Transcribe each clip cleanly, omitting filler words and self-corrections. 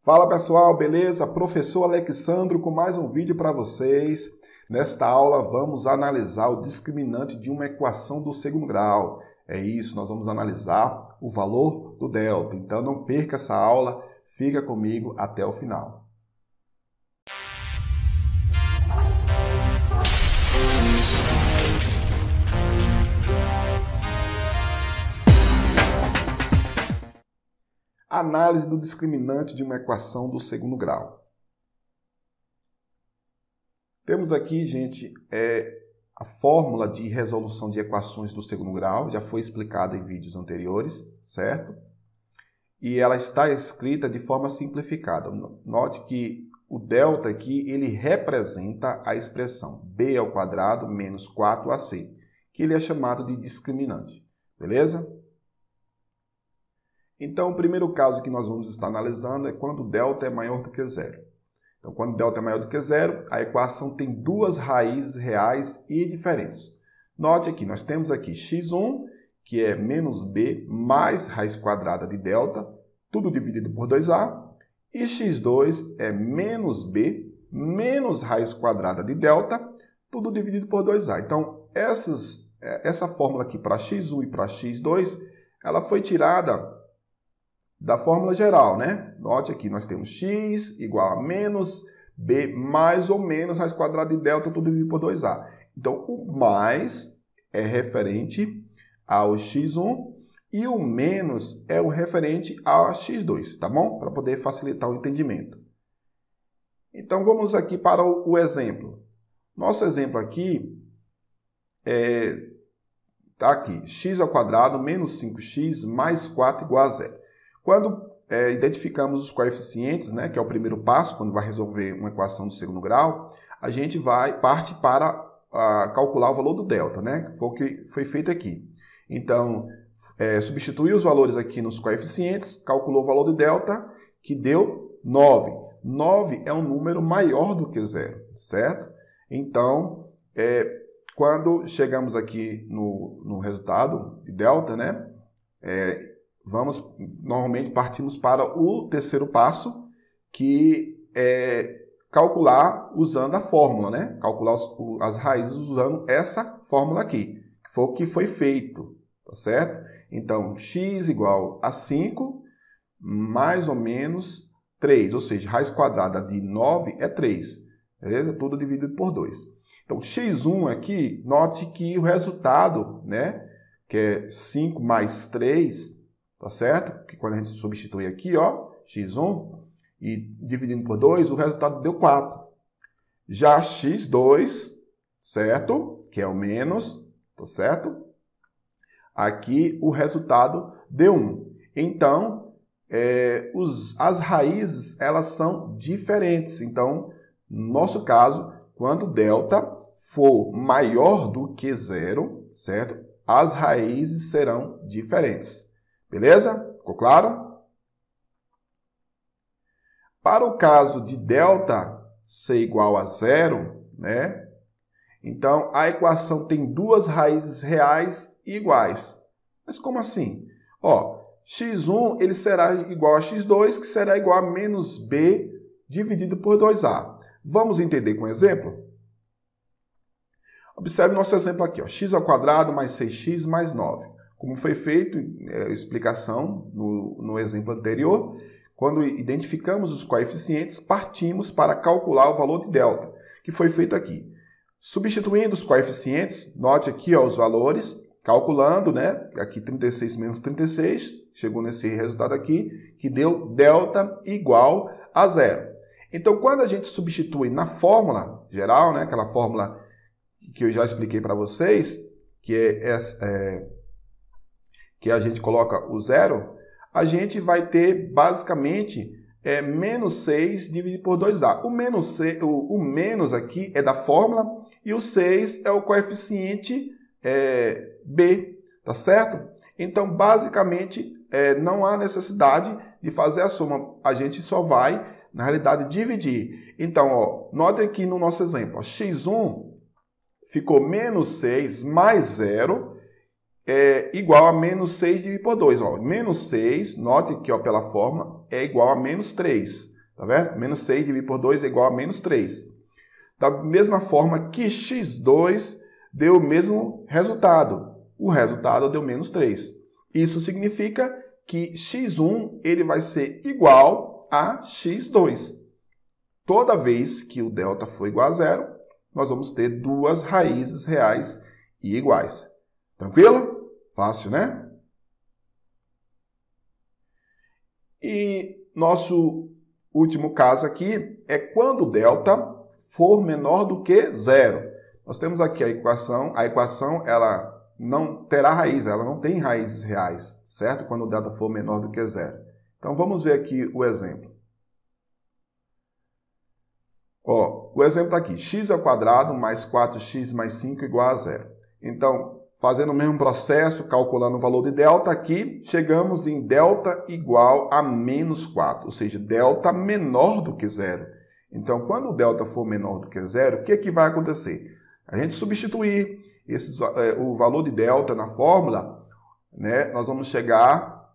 Fala pessoal, beleza? Professor Alexandro com mais um vídeo para vocês. Nesta aula vamos analisar o discriminante de uma equação do segundo grau. É isso, nós vamos analisar o valor do delta. Então não perca essa aula, fica comigo até o final. Análise do discriminante de uma equação do segundo grau. Temos aqui, gente, a fórmula de resolução de equações do segundo grau, já foi explicada em vídeos anteriores, certo? E ela está escrita de forma simplificada. Note que o delta aqui, ele representa a expressão b ao quadrado menos 4ac, que ele é chamado de discriminante, beleza? Então, o primeiro caso que nós vamos estar analisando é quando delta é maior do que zero. Então, quando delta é maior do que zero, a equação tem duas raízes reais e diferentes. Note aqui, nós temos aqui x1, que é menos b mais raiz quadrada de delta, tudo dividido por 2a, e x2 é menos b menos raiz quadrada de delta, tudo dividido por 2a. Então, essa fórmula aqui para x1 e para x2, ela foi tirada da fórmula geral, né? Note aqui, nós temos x igual a menos b mais ou menos raiz quadrada de delta, tudo dividido por 2a. Então, o mais é referente ao x1 e o menos é o referente a x2, tá bom? Para poder facilitar o entendimento. Então, vamos aqui para o exemplo. Nosso exemplo aqui tá aqui, x ao quadrado menos 5x mais 4 igual a zero. Quando identificamos os coeficientes, né, que é o primeiro passo, quando vai resolver uma equação do segundo grau, a gente parte para calcular o valor do delta, né? Foi o que foi feito aqui. Então, substituiu os valores aqui nos coeficientes, calculou o valor do delta, que deu 9. 9 é um número maior do que zero, certo? Então, quando chegamos aqui no resultado de delta, né? Normalmente partimos para o terceiro passo, que é calcular usando a fórmula, né? Calcular as raízes usando essa fórmula aqui, que foi o que foi feito, tá certo? Então, x igual a 5 mais ou menos 3, ou seja, raiz quadrada de 9 é 3, beleza? Tudo dividido por 2. Então, x1 aqui, note que o resultado, né, que é 5 mais 3, tá certo? Porque quando a gente substitui aqui, ó, x1 e dividindo por 2, o resultado deu 4. Já x2, certo? Que é o menos, tá certo? Aqui o resultado deu 1. Então, as raízes, elas são diferentes. Então, no nosso caso, quando delta for maior do que zero, certo? As raízes serão diferentes. Beleza? Ficou claro? Para o caso de delta ser igual a zero, né? Então, a equação tem duas raízes reais iguais. Mas como assim? Ó, x1 ele será igual a x2, que será igual a menos b dividido por 2a. Vamos entender com um exemplo? Observe nosso exemplo aqui, ó, x ao quadrado mais 6x mais 9. Como foi feito explicação no exemplo anterior, quando identificamos os coeficientes, partimos para calcular o valor de delta, que foi feito aqui. Substituindo os coeficientes, note aqui ó, os valores, calculando, né? Aqui 36 menos 36, chegou nesse resultado aqui, que deu delta igual a zero. Então, quando a gente substitui na fórmula geral, né? Aquela fórmula que eu já expliquei para vocês, que a gente coloca o zero, a gente vai ter basicamente menos 6 dividido por 2a. O menos aqui é da fórmula e o 6 é o coeficiente b, tá certo? Então, basicamente, não há necessidade de fazer a soma. A gente só vai, na realidade, dividir. Então, ó, notem aqui no nosso exemplo, ó, x1 ficou menos 6 mais 0, igual a menos 6 dividido por 2. Ó. Menos 6, note que ó, pela forma, é igual a menos 3. Tá vendo? Menos 6 dividido por 2 é igual a menos 3. Da mesma forma que x2 deu o mesmo resultado. O resultado deu menos 3. Isso significa que x1 ele vai ser igual a x2. Toda vez que o delta for igual a zero, nós vamos ter duas raízes reais e iguais. Tranquilo? Fácil, né? E nosso último caso aqui é quando o delta for menor do que zero. Nós temos aqui a equação ela não terá raiz, ela não tem raízes reais, certo? Quando o delta for menor do que zero. Então vamos ver aqui o exemplo. Ó, o exemplo está aqui, x ao quadrado mais 4x mais 5 igual a zero. Então, fazendo o mesmo processo, calculando o valor de delta aqui, chegamos em delta igual a menos 4, ou seja, delta menor do que zero. Então, quando o delta for menor do que zero, o que vai acontecer? A gente substituir o valor de delta na fórmula, né, nós vamos chegar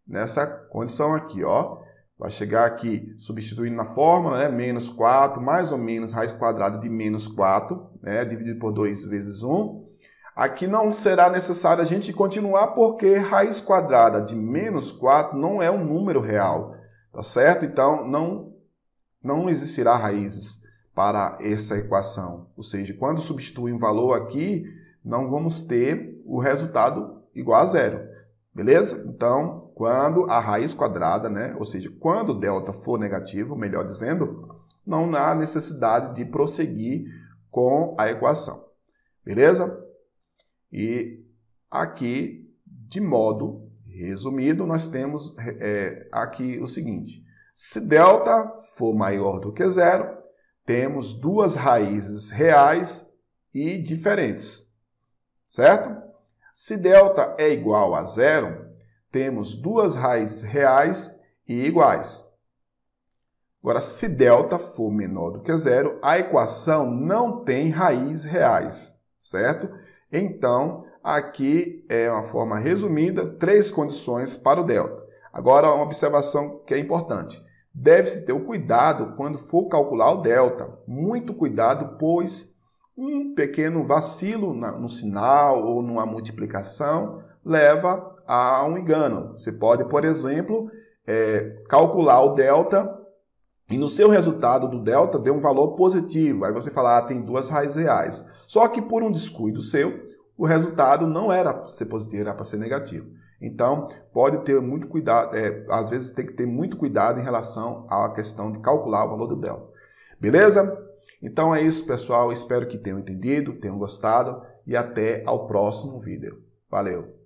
nessa condição aqui, ó. Vai chegar aqui, substituindo na fórmula, né, menos 4, mais ou menos raiz quadrada de menos 4, né, dividido por 2 vezes 1. Aqui não será necessário a gente continuar, porque raiz quadrada de menos 4 não é um número real, tá certo? Então, não existirá raízes para essa equação. Ou seja, quando substituir um valor aqui, não vamos ter o resultado igual a zero. Beleza? Então, quando a raiz quadrada, né, ou seja, quando o delta for negativo, melhor dizendo, não há necessidade de prosseguir com a equação. Beleza? E aqui, de modo resumido, nós temos aqui o seguinte. Se delta for maior do que zero, temos duas raízes reais e diferentes, certo? Se delta é igual a zero, temos duas raízes reais e iguais. Agora, se delta for menor do que zero, a equação não tem raízes reais, certo? Então, aqui é uma forma resumida, 3 condições para o delta. Agora, uma observação que é importante. Deve-se ter o cuidado quando for calcular o delta. Muito cuidado, pois um pequeno vacilo no sinal ou numa multiplicação leva a um engano. Você pode, por exemplo, calcular o delta e no seu resultado do delta deu um valor positivo. Aí você fala, tem duas raízes reais. Só que por um descuido seu, o resultado não era para ser positivo, era para ser negativo. Então, pode ter muito cuidado, às vezes tem que ter muito cuidado em relação à questão de calcular o valor do delta. Beleza? Então é isso, pessoal. Espero que tenham entendido, tenham gostado e até ao próximo vídeo. Valeu!